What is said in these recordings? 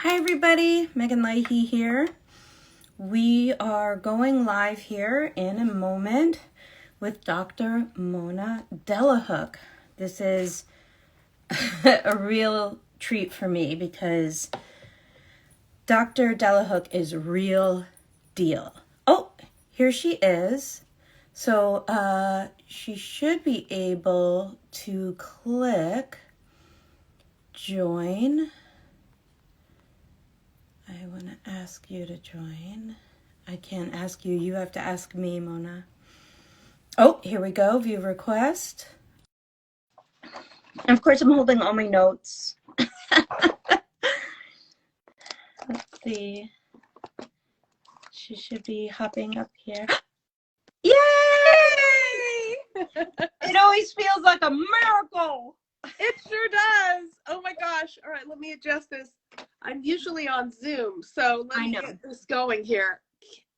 Hi everybody, Meghan Leahy here. We are going live here in a moment with Dr. Mona Delahooke. This is a real treat for me because Dr. Delahooke is real deal. Oh, here she is. So she should be able to click join. I want to ask you to join. I can't ask you. You have to ask me, Mona. Oh, here we go. View request. And of course, I'm holding all my notes. Let's see. She should be hopping up here. Yay! It always feels like a miracle. It sure does. Oh my gosh. All right, let me adjust this. I'm usually on Zoom, so let me get this going here.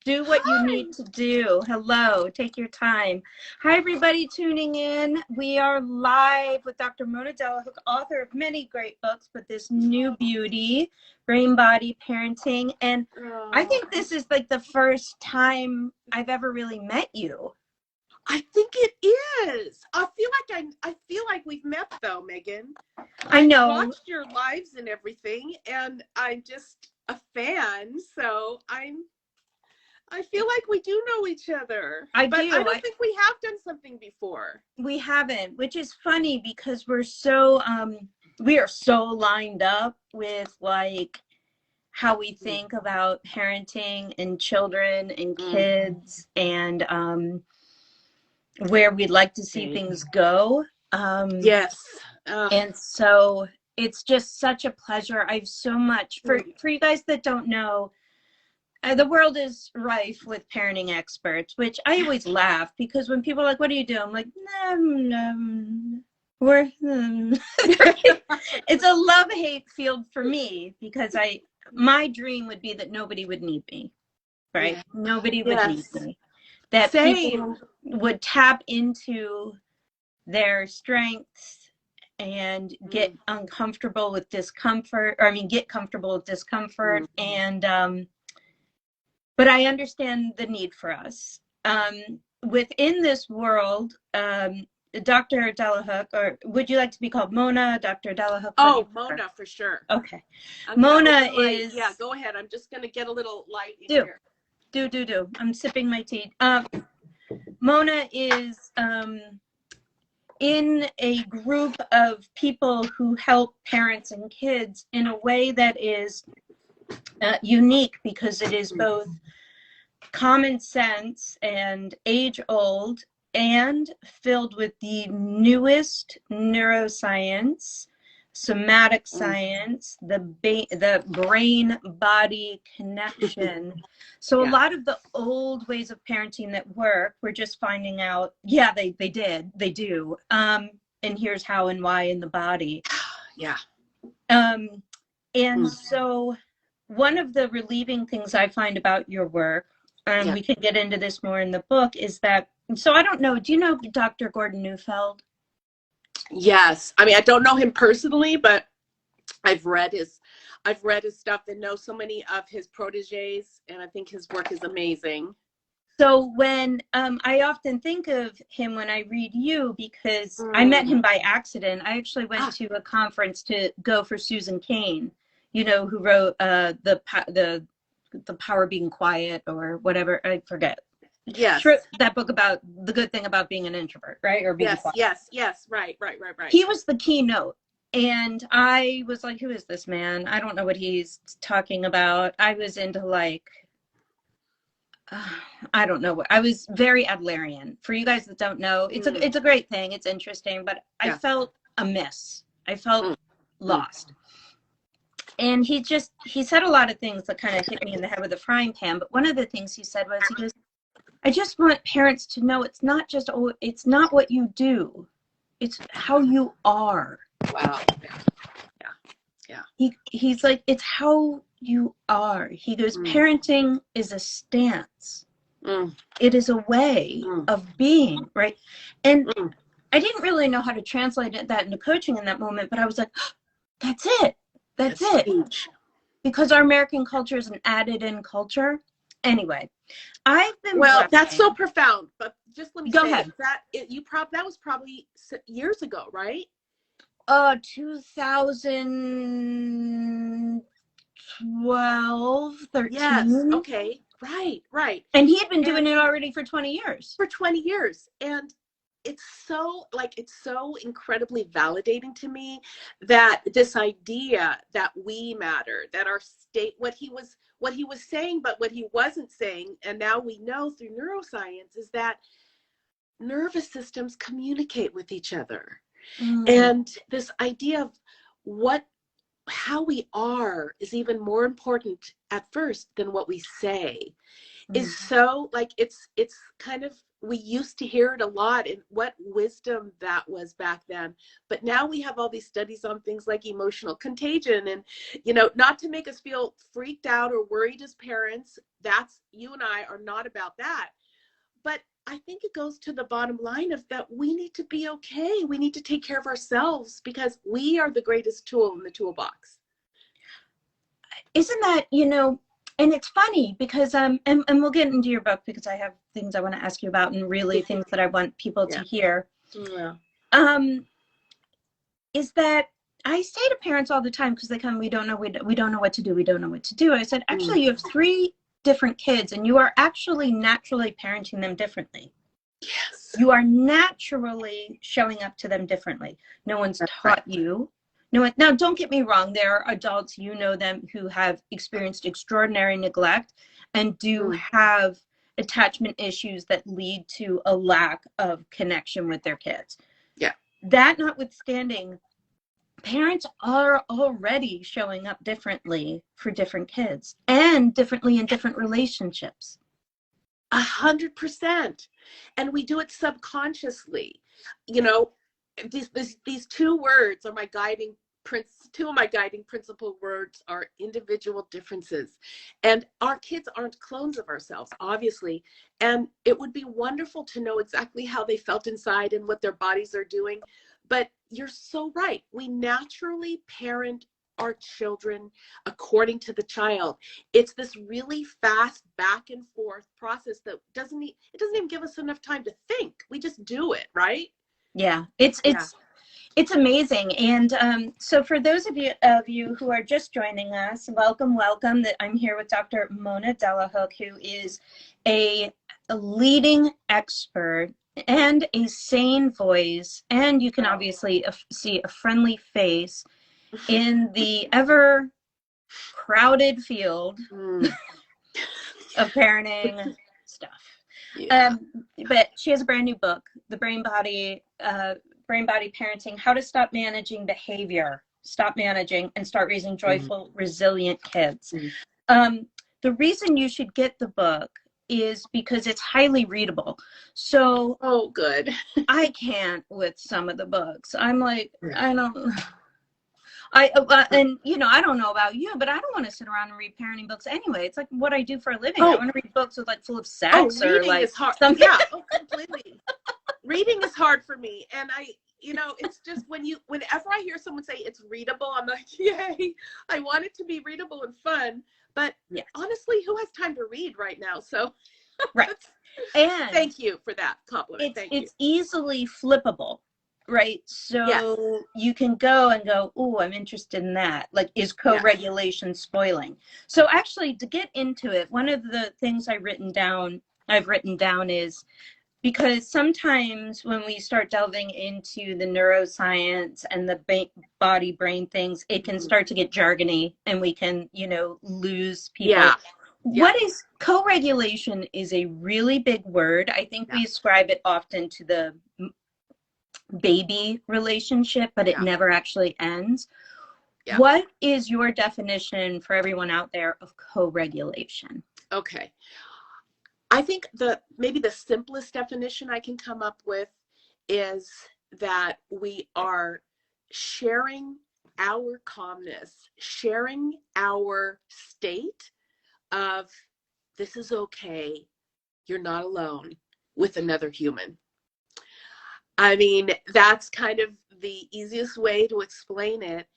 Do what you need to do. Hello, take your time. Hi, everybody tuning in. We are live with Dr. Mona Delahooke, author of many great books, but this new beauty, Brain Body Parenting. And I think this is like the first time I've ever really met you. I think it is. I feel like we've met though, Meghan. I know. I watched your lives and everything, and I'm just a fan. So I feel like we do know each other. But I don't think we have done something before. We haven't, which is funny because we are so lined up with like how we think about parenting and children and kids and where we'd like to see things go. Yes. And so it's just such a pleasure. I have so much for you guys that don't know. The world is rife with parenting experts, which I always laugh because when people are like, what do you do? I'm like, It's a love-hate field for me because my dream would be that nobody would need me, right? Yeah. Nobody would need me. That people would tap into their strengths and get uncomfortable with discomfort, get comfortable with discomfort. And, but I understand the need for us. Within this world, Dr. Delahooke, or would you like to be called Mona, Dr. Delahooke? Oh, Mona for sure. Okay. Mona is... Yeah, go ahead. I'm just going to get a little light in here. Do. I'm sipping my tea. Mona is in a group of people who help parents and kids in a way that is unique because it is both common sense and age old and filled with the newest neuroscience, somatic science, the brain body connection. So a lot of the old ways of parenting that work, we're just finding out, they do. And here's how and why in the body. Yeah. And so one of the relieving things I find about your work, we can get into this more in the book, is that, so I don't know, do you know Dr. Gordon Neufeld? Yes. I mean, I don't know him personally, but I've read his stuff and know so many of his proteges, and I think his work is amazing. So when I often think of him when I read you, because I met him by accident. I actually went to a conference to go for Susan Cain, you know, who wrote the Power of Being Quiet or whatever, I forget. Yes. That book about the good thing about being an introvert, right? Or being quiet. Yes. Right. He was the keynote. And I was like, who is this man? I don't know what he's talking about. I was into like, I don't know. I was very Adlerian. For you guys that don't know, it's a great thing. It's interesting, but I felt amiss. I felt lost. And he said a lot of things that kind of hit me in the head with a frying pan. But one of the things he said was, he goes, I just want parents to know it's not what you do. It's how you are. Wow. Yeah. He's like, it's how you are. He goes, parenting is a stance. It is a way of being, right? And I didn't really know how to translate that into coaching in that moment, but I was like, oh, that's it. That's it. Huge. because our American culture is an added-in culture. Anyway, I've been that's so profound. But just let me go say ahead. That was probably years ago, right? 2012, 13. Yes. Okay. Right. And he had been doing it already for 20 years. For 20 years. And it's so incredibly validating to me that this idea that we matter, that our state, what he was saying, but what he wasn't saying, and now we know through neuroscience, is that nervous systems communicate with each other. And this idea of how we are is even more important at first than what we say. Is so it's kind of, we used to hear it a lot, and what wisdom that was back then. But now we have all these studies on things like emotional contagion, and not to make us feel freaked out or worried as parents. That's, you and I are not about that. But I think it goes to the bottom line of that we need to be okay. We need to take care of ourselves because we are the greatest tool in the toolbox. Isn't that, and it's funny because, and we'll get into your book because I have things I want to ask you about, and really things that I want people to hear. Yeah. Is that I say to parents all the time, because they come, we don't know what to do. We don't know what to do. I said, actually, you have 3 different kids, and you are actually naturally parenting them differently. Yes. You are naturally showing up to them differently. No one's taught you. No, now don't get me wrong. There are adults, them, who have experienced extraordinary neglect and do have attachment issues that lead to a lack of connection with their kids. Yeah. That notwithstanding, parents are already showing up differently for different kids and differently in different relationships. 100%. And we do it subconsciously. These 2 words are my guiding two of my guiding principle words are individual differences. And our kids aren't clones of ourselves, obviously. And it would be wonderful to know exactly how they felt inside and what their bodies are doing. But you're so right. We naturally parent our children according to the child. It's this really fast back and forth process that doesn't even give us enough time to think. We just do it, right? Yeah, it's amazing. And so for those of you who are just joining us, welcome. That I'm here with Dr. Mona Delahooke, who is a leading expert and a sane voice, and you can obviously see a friendly face in the ever crowded field of parenting stuff. Yeah. But she has a brand new book, The Brain Body Parenting: How to Stop Managing Behavior, Stop Managing, and Start Raising Joyful, Resilient Kids. The reason you should get the book is because it's highly readable. So, good. I can't with some of the books. I'm like, I don't know about you, but I don't want to sit around and read parenting books anyway. It's like what I do for a living. I want to read books with full of sex or is hard. Something. Yeah, completely. Reading is hard for me, and it's just whenever I hear someone say it's readable, I'm like, yay! I want it to be readable and fun. But honestly, who has time to read right now? So, right. And thank you for that compliment. It's easily flippable. Right. So you can go, oh, I'm interested in that. Like, is co-regulation spoiling? So actually, to get into it, one of the things I've written down is, because sometimes when we start delving into the neuroscience and the body brain things, it can start to get jargony and we can, lose people. Yeah. What is co-regulation is a really big word. I think we ascribe it often to the baby relationship, but it never actually ends. Yeah. What is your definition for everyone out there of co-regulation? Okay. I think maybe the simplest definition I can come up with is that we are sharing our calmness, sharing our state of this is okay, you're not alone, with another human. I mean, that's kind of the easiest way to explain it.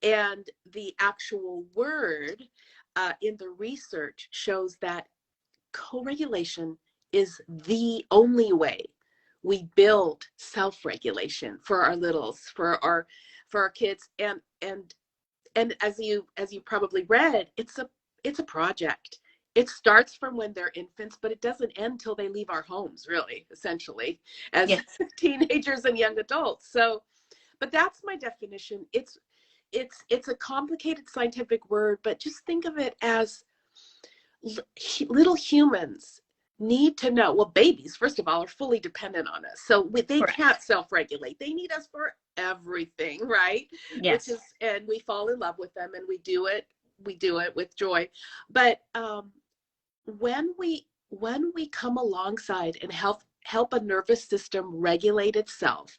And the actual word in the research shows that co-regulation is the only way we build self-regulation for our littles, for our kids. And as you probably read, it's a project. It starts from when they're infants, but it doesn't end till they leave our homes, really, essentially, as Yes. teenagers and young adults. So, but that's my definition. It's a complicated scientific word, but just think of it as little humans need to know. Well, babies, first of all, are fully dependent on us. So they Correct. can't self-regulate. They need us for everything, right? Yes. And we fall in love with them, and we do it with joy. But when we come alongside and help a nervous system regulate itself,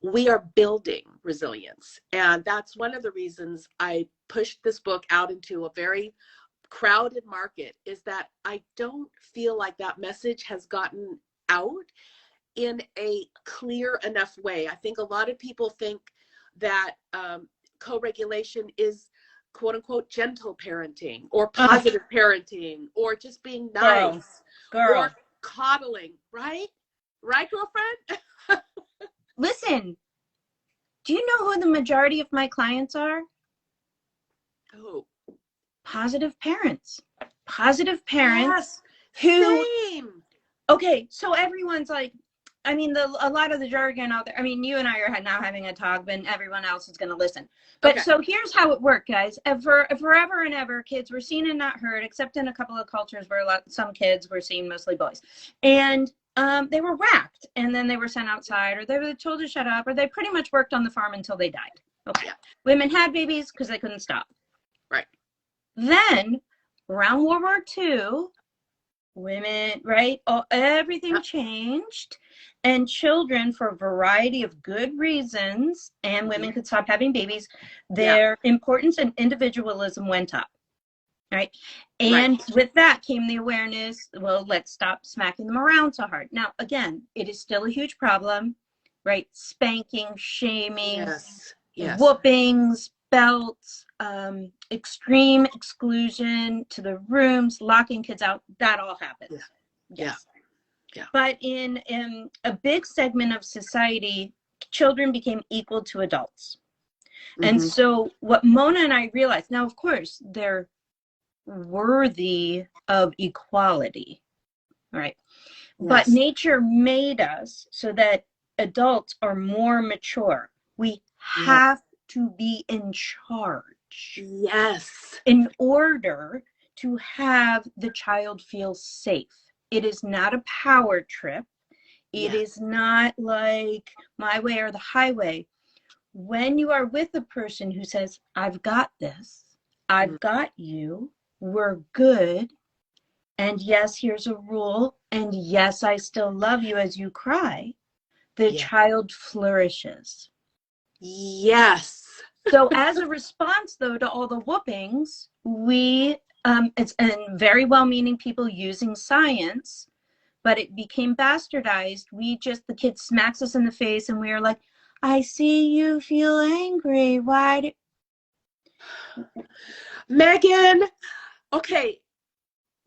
we are building resilience. And that's one of the reasons I pushed this book out into a very crowded market, is that I don't feel like that message has gotten out in a clear enough way. I think a lot of people think that co-regulation is quote unquote gentle parenting or positive parenting or just being nice Girl. or coddling, right? Right, girlfriend? Listen, do you know who the majority of my clients are? Oh, Positive parents. Positive parents yes, who, same. okay, so everyone's like, I mean, a lot of the jargon out there, I mean, you and I are now having a talk, but everyone else is going to listen. But Okay. So here's how it worked, guys. Forever and ever, kids were seen and not heard, except in a couple of cultures where some kids were seen, mostly boys. And they were whacked, and then they were sent outside, or they were told to shut up, or they pretty much worked on the farm until they died. Okay. Yeah. Women had babies because they couldn't stop. Right. Then, around World War II, women, right? Everything changed, and children, for a variety of good reasons, and women could stop having babies, their importance and individualism went up, right? And with that came the awareness, well, let's stop smacking them around so hard. Now, again, it is still a huge problem, right? Spanking, shaming, whoopings, belts, extreme exclusion to the rooms, locking kids out, that all happens. Yeah. But in a big segment of society, children became equal to adults. And so what Mona and I realized, now, of course, they're worthy of equality, right? But nature made us so that adults are more mature. We have to be in charge. Yes. In order to have the child feel safe. It is not a power trip. It is not like my way or the highway. When you are with a person who says, I've got this, I've got you, we're good, and yes, here's a rule, and yes, I still love you as you cry, the child flourishes. Yes. So as a response, though, to all the whoopings, we, it's and very well-meaning people using science, but it became bastardized. The kid smacks us in the face, and we are like, I see you feel angry. Why? Megan, okay,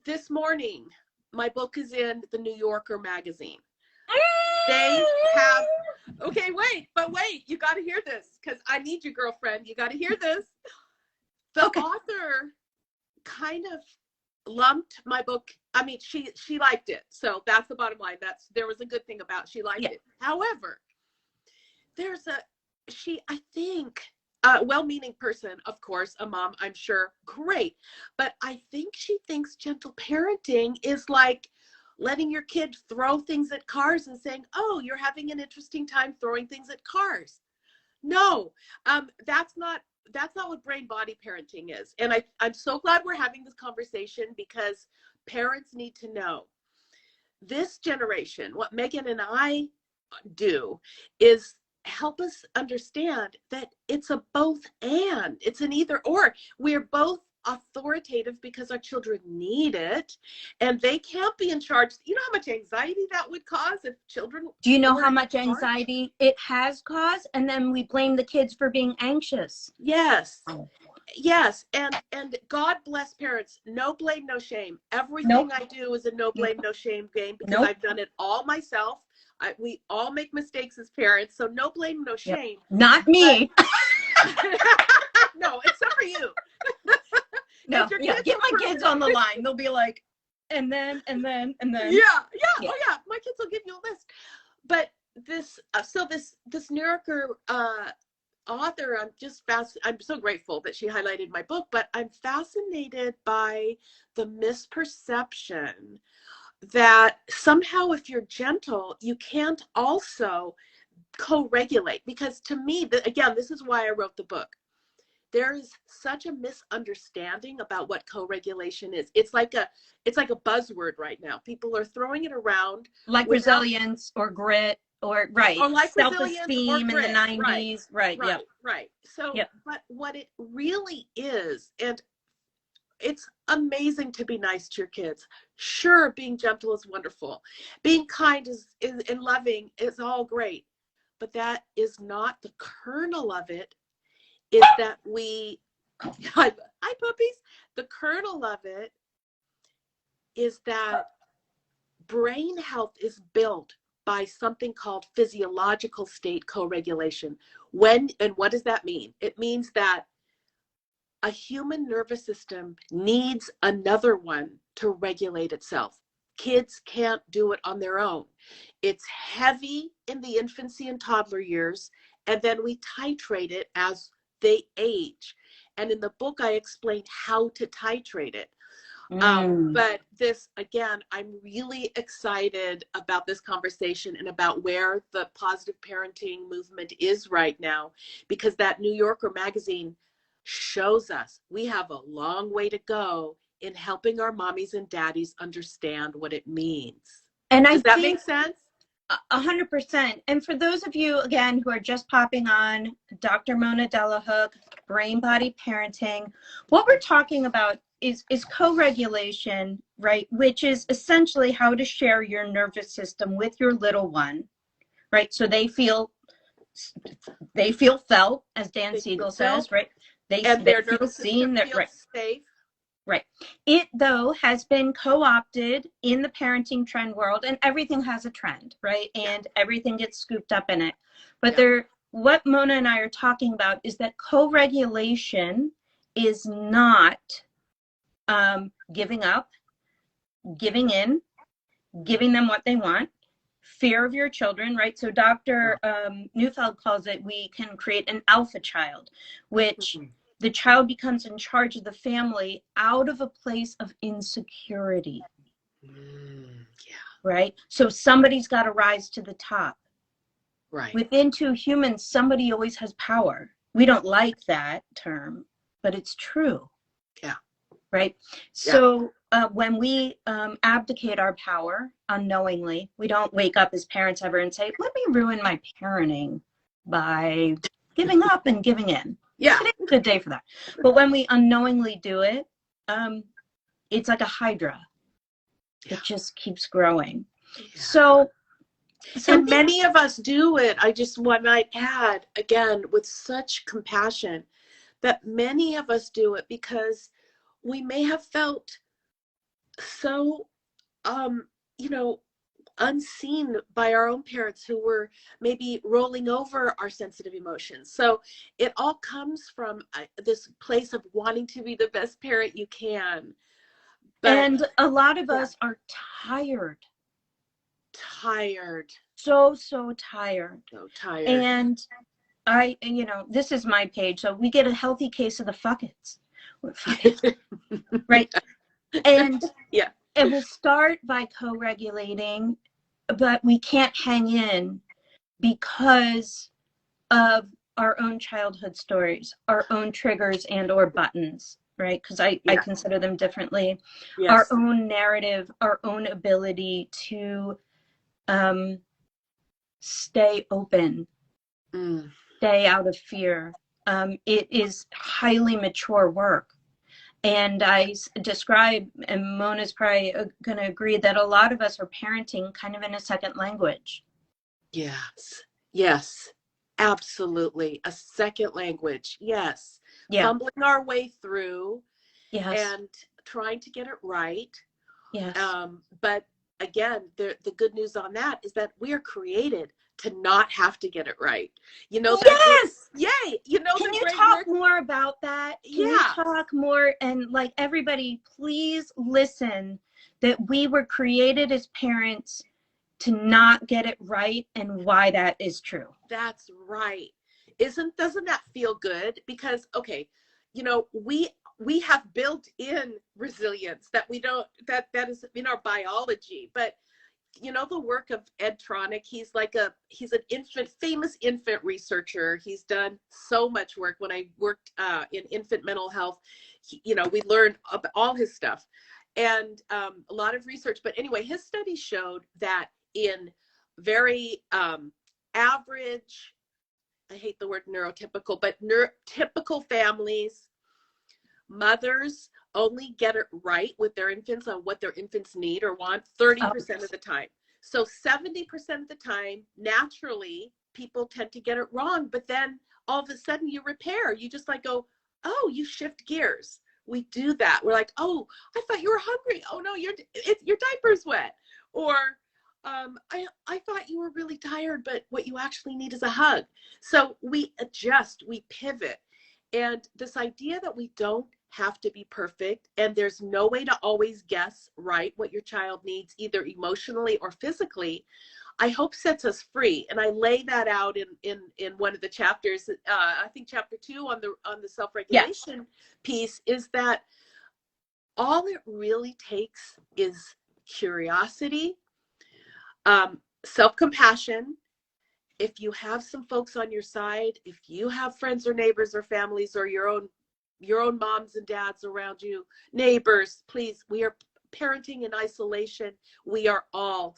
this morning, my book is in the New Yorker magazine. They have, okay, wait, you got to hear this, because I need you, girlfriend. You got to hear this. The author kind of lumped my book. I mean, she liked it. So that's the bottom line. There was a good thing about she liked it. However, I think, a well-meaning person, of course, a mom, I'm sure, great. But I think she thinks gentle parenting is like letting your kid throw things at cars and saying, oh, you're having an interesting time throwing things at cars. No, that's not what brain body parenting is. And I'm so glad we're having this conversation, because parents need to know this generation, what Megan and I do is help us understand that it's a both and, it's an either or. We're both authoritative because our children need it, and they can't be in charge. You know how much anxiety that would cause if children. Do you know were how in much charge? anxiety it has caused? And then we blame the kids for being anxious. Yes. Yes, and God bless parents. No blame, no shame. Everything Nope. I do is a no blame, no shame game because Nope. I've done it all myself. We all make mistakes as parents, so no blame, no shame. Not me. But... no, except for you. No, yeah, get my kids on the line. They'll be like, and then. Yeah. Oh yeah, my kids will give you a list. But this, this New Yorker author, I'm so grateful that she highlighted my book, but I'm fascinated by the misperception that somehow if you're gentle, you can't also co-regulate. Because to me, again, this is why I wrote the book. There is such a misunderstanding about what co-regulation is. It's like a buzzword right now. People are throwing it around. Like resilience or grit or like self-esteem in the 90s. Right. So, but what it really is, and it's amazing to be nice to your kids. Sure, being gentle is wonderful. Being kind is and loving is all great. But that is not the kernel of it. Is that hi puppies. The kernel of it is that brain health is built by something called physiological state co-regulation. And what does that mean? It means that a human nervous system needs another one to regulate itself. Kids can't do it on their own. It's heavy in the infancy and toddler years, and then we titrate it as they age. And in the book, I explain how to titrate it. But this, again, I'm really excited about this conversation and about where the positive parenting movement is right now, because that New Yorker magazine shows us we have a long way to go in helping our mommies and daddies understand what it means. And does that make sense? 100%. And for those of you, again, who are just popping on, Dr. Mona Delahooke, Brain Body Parenting, what we're talking about is co-regulation, right? Which is essentially how to share your nervous system with your little one, right? So they feel felt, as Dan Siegel says, right? They feel seen, that right. Safe. Right. It, though, has been co-opted in the parenting trend world, and everything has a trend, right? And everything gets scooped up in it. But what Mona and I are talking about is that co-regulation is not giving up, giving in, giving them what they want, fear of your children, right? So Dr. Neufeld calls it, we can create an alpha child, which the child becomes in charge of the family out of a place of insecurity. Right? So somebody's got to rise to the top. Right. Within two humans, somebody always has power. We don't like that term, but it's true. Yeah. Right? So when we abdicate our power unknowingly, we don't wake up as parents ever and say, let me ruin my parenting by giving up and giving in. Yeah. Today's a good day for that. But when we unknowingly do it, it's like a hydra. It just keeps growing. So many of us do it. I just want to add, again, with such compassion, that many of us do it because we may have felt so, unseen by our own parents who were maybe rolling over our sensitive emotions. So it all comes from this place of wanting to be the best parent you can. And a lot of us are tired. So tired. And this is my page. So we get a healthy case of the fuckets. Right? And it will start by co-regulating, but we can't hang in because of our own childhood stories, our own triggers and or buttons, right? Because I consider them differently. Yes. Our own narrative, our own ability to stay open, stay out of fear. It is highly mature work. And I describe, and Mona's probably going to agree, that a lot of us are parenting kind of in a second language. Yes. Yes. Absolutely. A second language. Yes. Yeah. Fumbling our way through Yes. and trying to get it right. Yes. But again, the good news on that is that we are created to not have to get it right. You know, the great, Yes. yay, you know, Can the you great talk work. more about that? Can you Yeah. talk more? And like, everybody, please listen, that we were created as parents to not get it right, and why that is true. That's right. Doesn't that feel good? Because, okay, you know, we have built in resilience that we don't, that is in our biology. But you know, the work of Ed Tronick, he's an famous infant researcher. He's done so much work. When I worked in infant mental health, you know, we learned about all his stuff and a lot of research. But anyway, his study showed that in very average, I hate the word neurotypical, but typical families, mothers only get it right with their infants on what their infants need or want 30% of the time. So 70% of the time, naturally, people tend to get it wrong. But then all of a sudden you repair. You just like go, oh, you shift gears. We do that. We're like, oh, I thought you were hungry. Oh no, your diaper's wet. Or I thought you were really tired, but what you actually need is a hug. So we adjust, we pivot. And this idea that we don't have to be perfect and there's no way to always guess right what your child needs, either emotionally or physically, I hope sets us free. And I lay that out in one of the chapters. I think chapter 2 on the self-regulation piece is that all it really takes is curiosity, self-compassion. If you have some folks on your side, if you have friends or neighbors or families or your own moms and dads around you, neighbors, please, we are parenting in isolation. We're all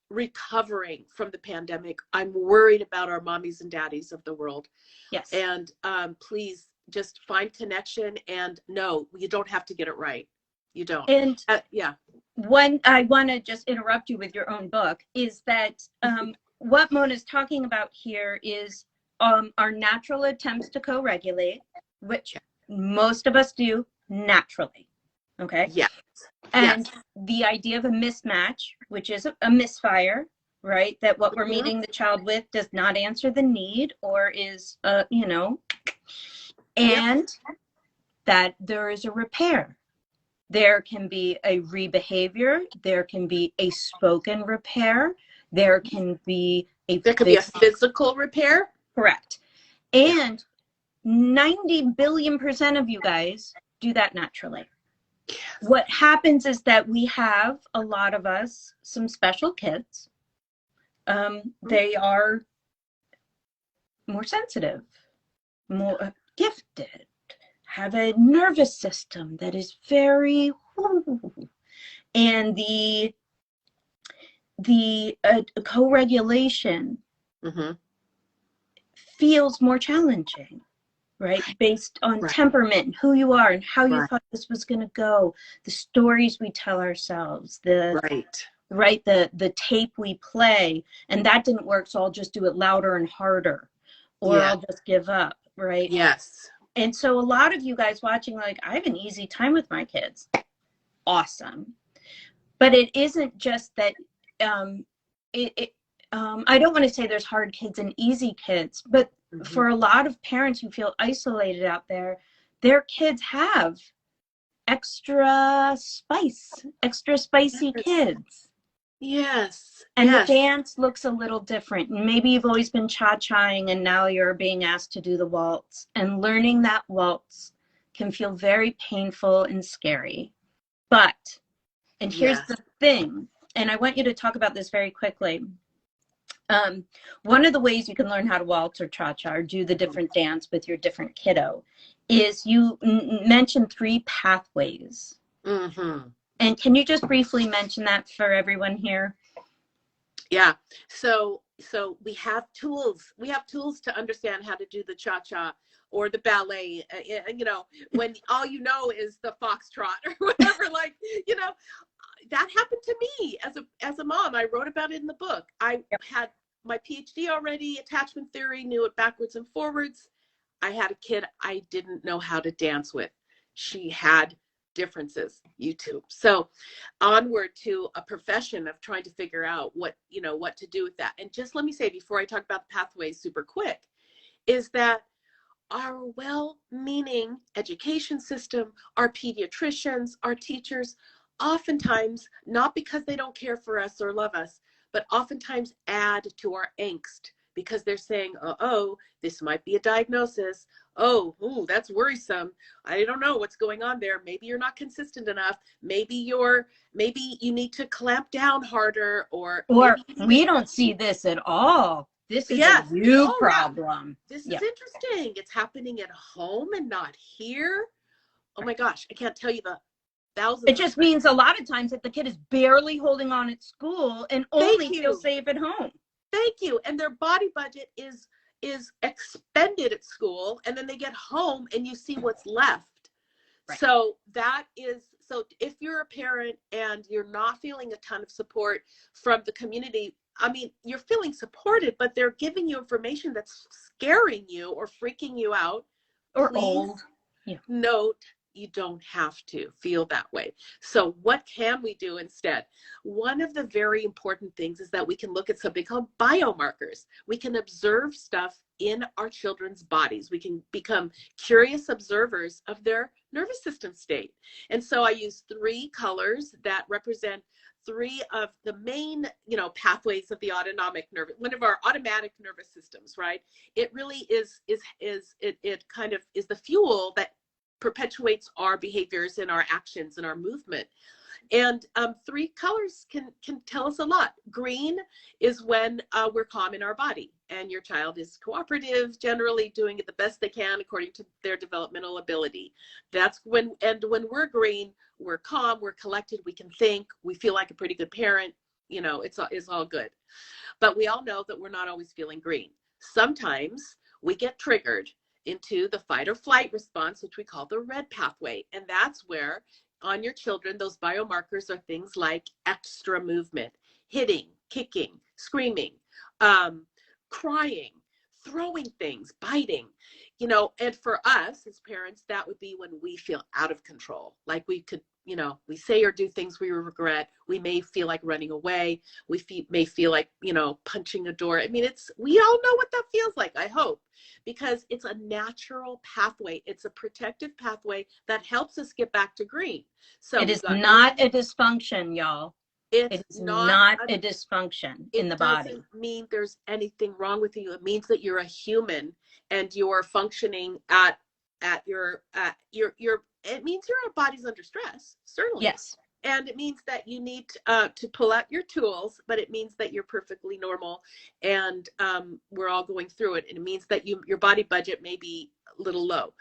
recovering from the pandemic. I'm worried about our mommies and daddies of the world. Yes. And please just find connection, and no, you don't have to get it right. You don't. And yeah. One, I want to just interrupt you with your own book, is that what Mona's talking about here is our natural attempts to co-regulate, which most of us do naturally. Okay. Yes. And the idea of a mismatch, which is a misfire, right? That what we're meeting the child with does not answer the need or is, and that there is a repair. There can be a rebehavior. There can be a spoken repair. There can be a physical repair. Correct. And 90 billion% of you guys do that naturally. Yes. What happens is that we have, a lot of us, some special kids. They are more sensitive, more gifted, have a nervous system that is very, and the co-regulation feels more challenging, right? Based on temperament, who you are, and how you thought this was going to go, the stories we tell ourselves, the tape we play, and that didn't work, so I'll just do it louder and harder, or I'll just give up, right? Yes. And so a lot of you guys watching, like, I have an easy time with my kids. Awesome. But it isn't just that, I don't want to say there's hard kids and easy kids, but for a lot of parents who feel isolated out there, their kids have extra spicy kids. Yes. And the dance looks a little different. Maybe you've always been cha-chaing and now you're being asked to do the waltz. And learning that waltz can feel very painful and scary. But, and here's the thing, and I want you to talk about this very quickly. One of the ways you can learn how to waltz or cha-cha or do the different dance with your different kiddo is you mentioned 3 pathways. And can you just briefly mention that for everyone here? Yeah. So we have tools. We have tools to understand how to do the cha-cha. or the ballet, you know, when all you know is the foxtrot or whatever, like, you know, that happened to me as a mom. I wrote about it in the book. I had my PhD already, attachment theory, knew it backwards and forwards. I had a kid I didn't know how to dance with. She had differences, YouTube. So onward to a profession of trying to figure out what, you know, what to do with that. And just let me say, before I talk about the pathways super quick, is that our well-meaning education system, our pediatricians, our teachers, oftentimes, not because they don't care for us or love us, but oftentimes add to our angst because they're saying, oh, this might be a diagnosis. Oh, ooh, that's worrisome. I don't know what's going on there. Maybe you're not consistent enough. Maybe you need to clamp down harder, or we don't see this at all. This is a you problem. Yeah. This is interesting. It's happening at home and not here. Oh my gosh, I can't tell you the thousands. It just means a lot of times that the kid is barely holding on at school and only feels safe at home. Thank you. And their body budget is expended at school, and then they get home and you see what's left. Right. So if you're a parent and you're not feeling a ton of support from the community, I mean, you're feeling supported, but they're giving you information that's scaring you or freaking you out. Or old. Note, you don't have to feel that way. So what can we do instead? One of the very important things is that we can look at something called biomarkers. We can observe stuff in our children's bodies. We can become curious observers of their nervous system state. And so I use 3 colors that represent 3 of the main, you know, pathways of the autonomic nervous, one of our automatic nervous systems, right? It really it kind of is the fuel that perpetuates our behaviors and our actions and our movement. And 3 colors can tell us a lot. Green is when we're calm in our body and your child is cooperative, generally doing it the best they can according to their developmental ability. That's when we're green, we're calm, we're collected, we can think, we feel like a pretty good parent, you know, it's all good. But we all know that we're not always feeling green. Sometimes we get triggered into the fight or flight response, which we call the red pathway. And that's where on your children, those biomarkers are things like extra movement, hitting, kicking, screaming, crying, throwing things, biting, you know. And for us as parents, that would be when we feel out of control. Like we could, you know, we say or do things we regret. We may feel like running away. We may feel like, you know, punching a door. I mean, we all know what that feels like, I hope, because it's a natural pathway. It's a protective pathway that helps us get back to green. So it is not a dysfunction, y'all. It's not a dysfunction in the body. It doesn't mean there's anything wrong with you. It means that you're a human and you're functioning at your it means your body's under stress, certainly. Yes. And it means that you need to pull out your tools, but it means that you're perfectly normal and we're all going through it. And it means that your body budget may be a little low.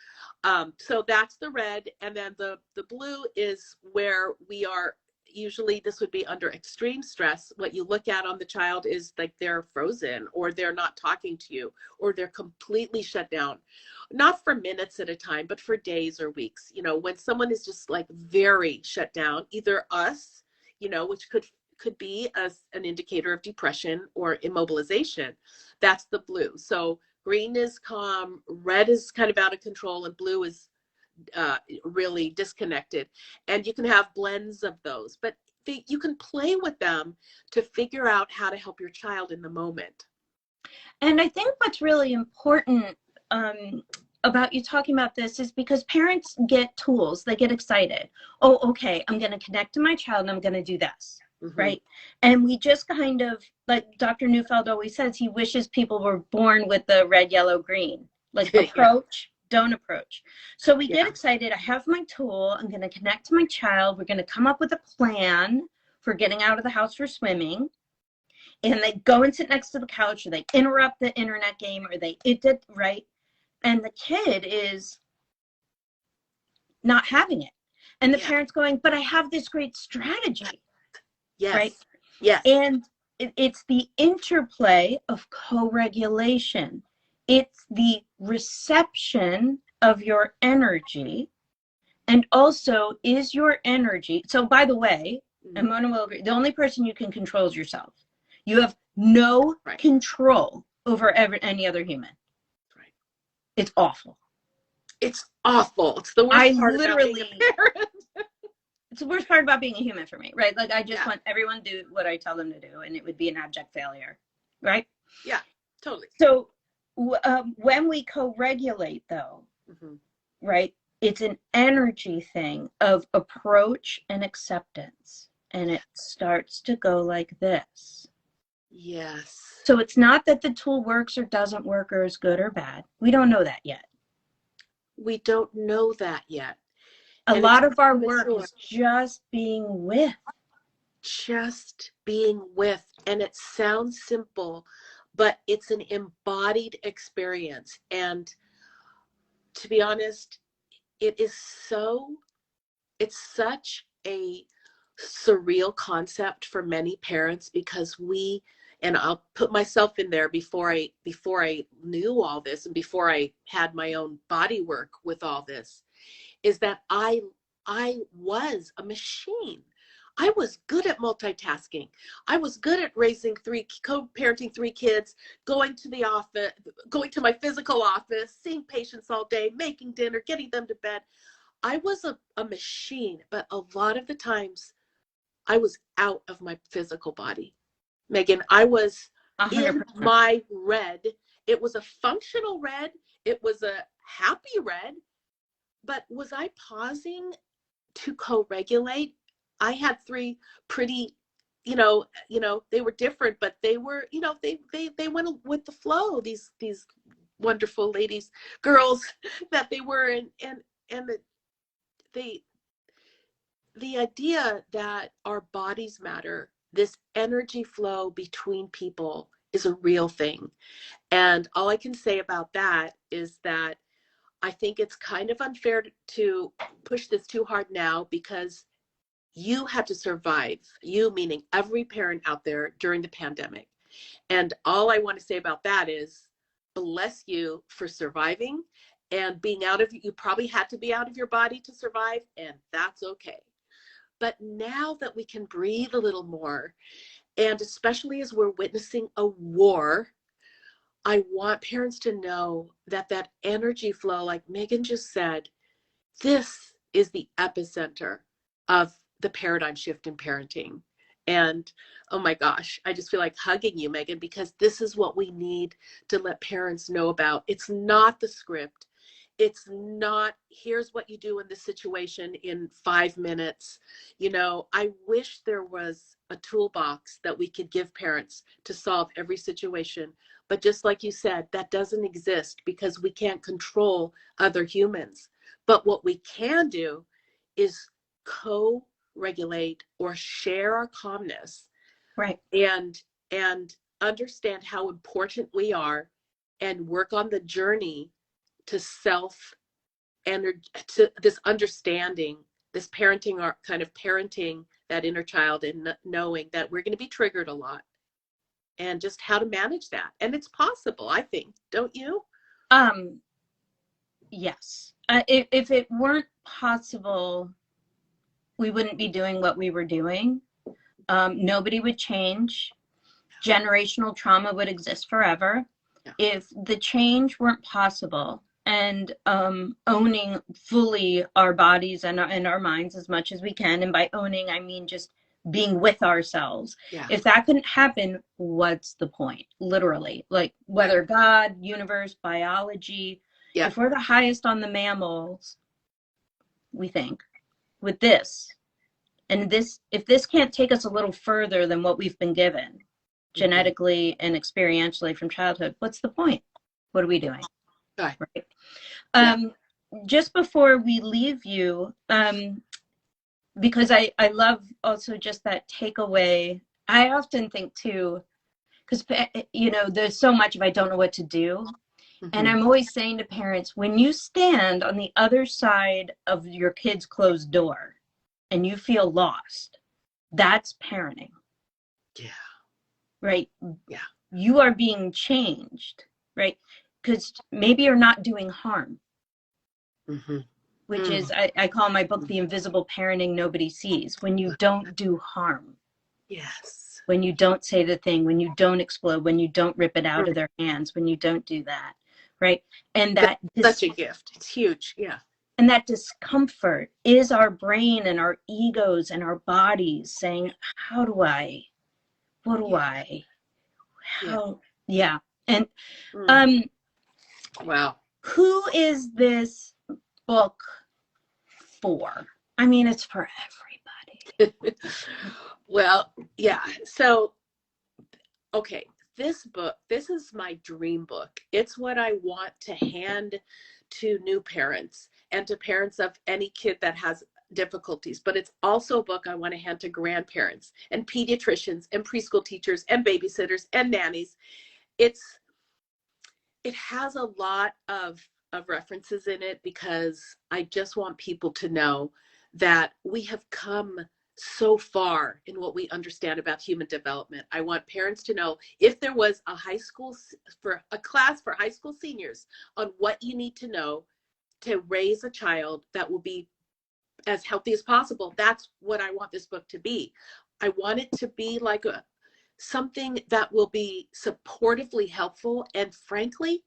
So that's the red. And then the blue is where we are. Usually this would be under extreme stress. What you look at on the child is like they're frozen, or they're not talking to you, or they're completely shut down, not for minutes at a time, but for days or weeks. You know, when someone is just like very shut down, either us, you know, which could be an indicator of depression or immobilization, that's the blue. So green is calm, red is kind of out of control, and blue is really disconnected. And you can have blends of those, but you can play with them to figure out how to help your child in the moment. And I think what's really important about you talking about this is because parents get tools, they get excited. Oh, okay, I'm going to connect to my child and I'm going to do this. Mm-hmm. Right. And we just kind of, like Dr. Neufeld always says, he wishes people were born with the red, yellow, green, like approach. Don't approach. So we get excited. I have my tool. I'm going to connect to my child. We're going to come up with a plan for getting out of the house for swimming. And they go and sit next to the couch, or they interrupt the internet game, or they did right. And the kid is not having it. And the parent's going, but I have this great strategy. Yes. Right. Yes. And it's the interplay of co-regulation. It's the reception of your energy. And also, is your energy, so by the way, and Mona will agree, the only person you can control is yourself. You have no control over any other human. Right. It's awful. It's awful. It's the worst part about being a parent. It's the worst part about being a human for me, right? Like, I just want everyone to do what I tell them to do, and it would be an abject failure, right? Yeah, totally. So when we co-regulate, though, right, it's an energy thing of approach and acceptance, and it starts to go like this. Yes. So it's not that the tool works or doesn't work or is good or bad. We don't know that yet. We don't know that yet. A lot of our work is just being with. Just being with. And it sounds simple, but it's an embodied experience. And to be honest, it's such a surreal concept for many parents, because and I'll put myself in there before I knew all this, and before I had my own body work with all this, is that I was a machine. I was good at multitasking. I was good at co-parenting 3 kids, going to the office, going to my physical office, seeing patients all day, making dinner, getting them to bed. I was a machine, but a lot of the times I was out of my physical body. Meghan, I was 100%. In my red. It was a functional red. It was a happy red. But was I pausing to co-regulate? I had 3 pretty, they were different, but they were, they went with the flow. These wonderful ladies, girls that they were, and the idea that our bodies matter, this energy flow between people, is a real thing. And all I can say about that is that I think it's kind of unfair to push this too hard now, because you had to survive, you meaning every parent out there, during the pandemic. And all I want to say about that is, bless you for surviving and being you probably had to be out of your body to survive, and that's okay. But now that we can breathe a little more, and especially as we're witnessing a war, I want parents to know that energy flow, like Meghan just said, this is the epicenter of the paradigm shift in parenting. And oh my gosh, I just feel like hugging you, Meghan, because this is what we need to let parents know about. It's not the script. It's not, here's what you do in this situation in 5 minutes. I wish there was a toolbox that we could give parents to solve every situation. But just like you said, that doesn't exist, because we can't control other humans. But what we can do is co-regulate or share our calmness, right? And understand how important we are, and work on the journey to to this understanding, this parenting, or kind of parenting that inner child, and knowing that we're going to be triggered a lot, and just how to manage that. And it's possible, I think, don't you? Yes. If it weren't possible, we wouldn't be doing what we were doing. Nobody would change. Generational trauma would exist forever. Yeah. If the change weren't possible, and owning fully our bodies and our minds as much as we can, and by owning, I mean just being with ourselves. Yeah. If that couldn't happen, what's the point? Literally, like, whether God, universe, biology, if we're the highest on the mammals, we think, with this, and this, if this can't take us a little further than what we've been given genetically and experientially from childhood, what's the point? What are we doing? Right. Just before we leave you, because I love also just that takeaway. I often think too, because there's so much of I don't know what to do. And I'm always saying to parents, when you stand on the other side of your kid's closed door and you feel lost, that's parenting. Yeah. Right? Yeah. You are being changed, right? because maybe you're not doing harm, Mm-hmm. which is, I call my book The Invisible Parenting Nobody Sees. When you don't do harm. Yes. When you don't say the thing, when you don't explode, when you don't rip it out of their hands, when you don't do that, right? And That's such a gift. It's huge. Yeah. and that discomfort is our brain and our egos and our bodies saying, how do I, what do I, how, yeah. And wow. who is this book for? I mean, it's for everybody. Well, yeah. So, okay, this book, this is my dream book. It's what I want to hand to new parents and to parents of any kid that has difficulties. But it's also a book I want to hand to grandparents and pediatricians and preschool teachers and babysitters and nannies. It has a lot of references in it because I just want people to know that we have come so far in what we understand about human development. I want parents to know if there was a class for high school seniors on what you need to know to raise a child that will be as healthy as possible. That's what I want this book to be. I want it to be like something that will be supportively helpful and frankly,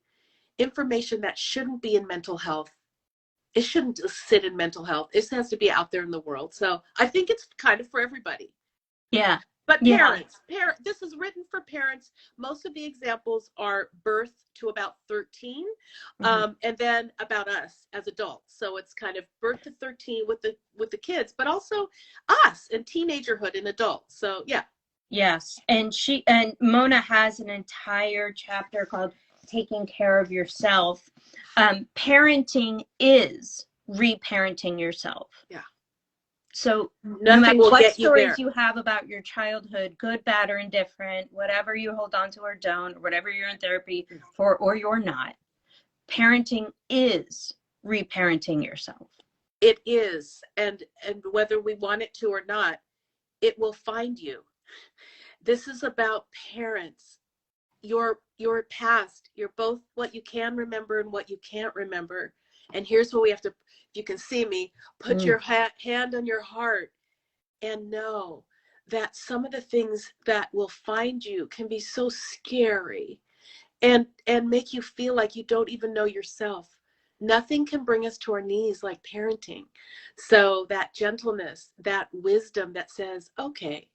information that shouldn't be in mental health. It shouldn't just sit in mental health. It has to be out there in the world. So I think it's kind of for everybody. Yeah. But parents, this is written for parents. Most of the examples are birth to about 13, and then about us as adults. So it's kind of birth to 13 with the kids, but also us in teenagerhood and adults. So yeah. Yes. And Mona has an entire chapter called Taking Care of Yourself. Parenting is reparenting yourself. Yeah. So no Nothing matter will what get you stories there. you have about your childhood, good, bad, or indifferent, whatever you hold on to or don't, or whatever you're in therapy for or you're not, parenting is reparenting yourself. It is. And whether we want it to or not, it will find you. This is about parents. Your past, you're both what you can remember and what you can't remember. And here's what we have to, if you can see me, put your hand on your heart and know that some of the things that will find you can be so scary and make you feel like you don't even know yourself. Nothing can bring us to our knees like parenting. So that gentleness, that wisdom that says, okay,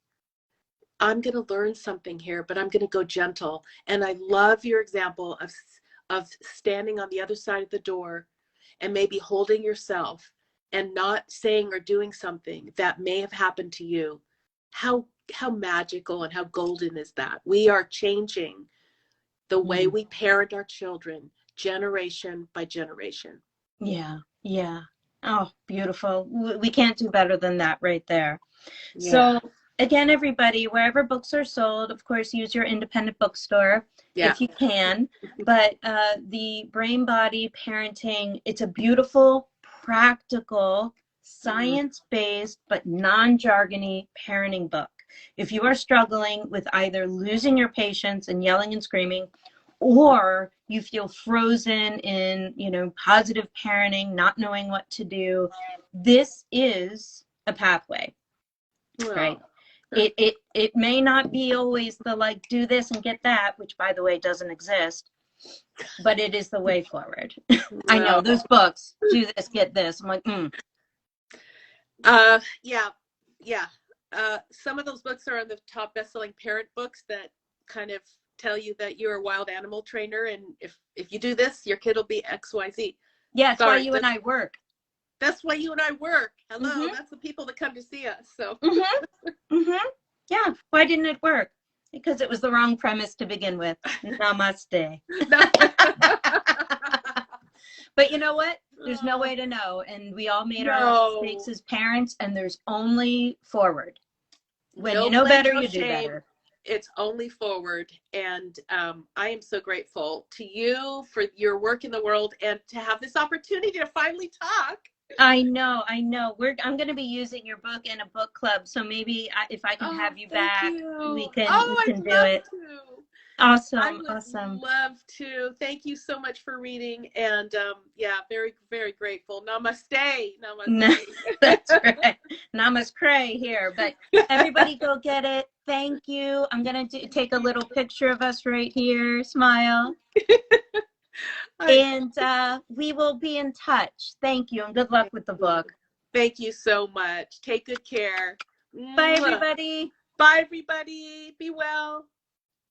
I'm going to learn something here, but I'm going to go gentle. And I love your example of standing on the other side of the door and maybe holding yourself and not saying or doing something that may have happened to you. How magical and how golden is that? We are changing the way we parent our children generation by generation. Yeah. Yeah. Oh, beautiful. We can't do better than that right there. Yeah. So again, everybody, wherever books are sold, of course, use your independent bookstore if you can. But the Brain Body Parenting, it's a beautiful, practical, science-based, but non-jargony parenting book. If you are struggling with either losing your patience and yelling and screaming, or you feel frozen in, positive parenting, not knowing what to do, this is a pathway. Right. It may not be always the like do this and get that, which by the way doesn't exist, but it is the way forward. I know those books, do this, get this. I'm like, yeah. Some of those books are on the top best-selling parent books that kind of tell you that you're a wild animal trainer, and if you do this, your kid will be XYZ. Yeah, that's why you and I work. That's why you and I work. Hello, that's the people that come to see us. So. Yeah. Why didn't it work? Because it was the wrong premise to begin with. Namaste. But you know what? There's no way to know. And we all made our mistakes as parents, and there's only forward. When you know better, you do better. It's only forward. And I am so grateful to you for your work in the world and to have this opportunity to finally talk. I know. I'm going to be using your book in a book club. So maybe if I can have you back, we can do it. I Awesome. would Awesome. love to. Thank you so much for reading. And yeah, very, very grateful. Namaste. No, Namaste. that's right. Namaste here, but everybody go get it. Thank you. I'm going to take a little picture of us right here. Smile. And we will be in touch. Thank you, and good luck with the book. Thank you so much. Take good care. Bye, everybody. Bye, everybody. Be well.